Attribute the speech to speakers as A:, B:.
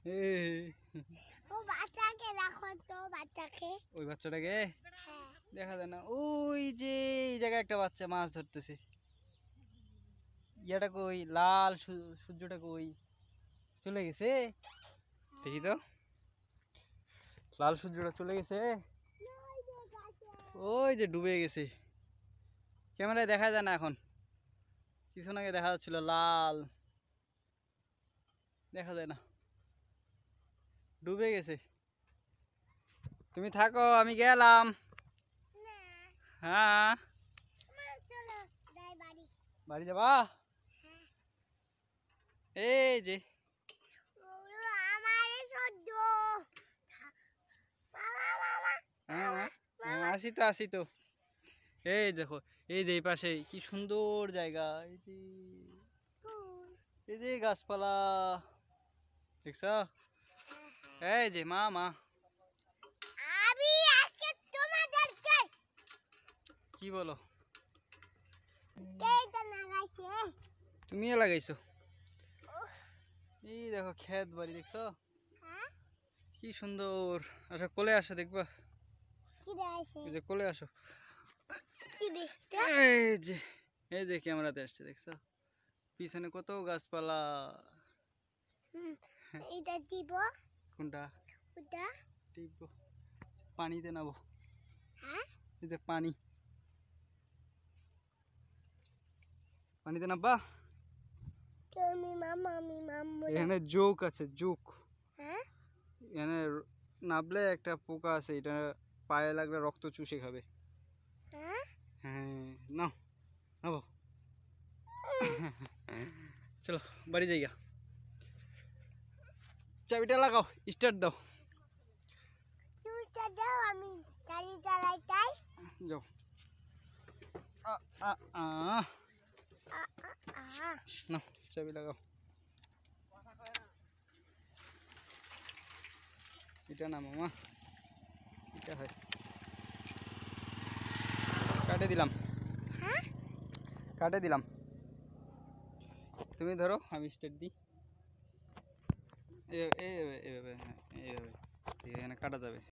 A: ও বাচ্চাকে রাখো তো, বাচ্চাকে।
B: ওই বাচ্চাটাকে
A: হ্যাঁ।
B: দেখা যায় না। ওই যে এই জায়গায় একটা বাচ্চা মাছ ধরতেছে। ইয়াটা কই, লাল সূর্যটা কই, চলে গেছে? দেখি তো, লাল সূর্যটা চলে গেছে। ওই যে ডুবে গেছে, ক্যামেরায় দেখা যায় না এখন। কিছুক্ষণ আগে দেখা যাচ্ছিল লাল, দেখা যায় না, ডুবে গেছে। তুমি থাকো, আমি গেলাম। হ্যাঁ, বাড়ি যাবা? এই যে আসি তো, আসি তো। এই দেখো, এই যে এই পাশে কি সুন্দর জায়গা, এই যে গাছপালা দেখছ? এই যে মা মা কি বলো? তুমিও লাগাইছো? এই দেখো ক্ষেত বাড়ি, দেখছো কি সুন্দর। আচ্ছা কোলে আসো, দেখবা? এই যে কোলে আসো। এই যে, এই যে ক্যামেরাতে আসছে, দেখছো পিছনে কত গাছপালা।
A: এটা দিব
B: কোনটা?
A: ওটা
B: টিপব, পানিতে নাবো।
A: হ্যাঁ,
B: এই যে পানি, পানিতে নাববা। এখানে জোক আছে, জোক।
A: হ্যাঁ,
B: এখানে নাবলে একটা পোকা আছে, এটা পায়ে লাগলে রক্ত চুষে খাবে।
A: হ্যাঁ,
B: হ্যাঁ, নাও নাবো। চলো বাড়ি যাইগা, চাবিটা লাগাও, স্টার্ট দাও।
A: দাও, আমি গাড়ি চালাই তাই।
B: যাও। নাও চাবি লাগাও। এটা না মামা, এটা হয়। কাটে দিলাম,
A: হ্যাঁ,
B: কাটে দিলাম। তুমি ধরো, আমি স্টার্ট দিই। এইভাবে, এইভাবে, হ্যাঁ এইভাবে, ঠিক আছে, এখানে কাটা যাবে।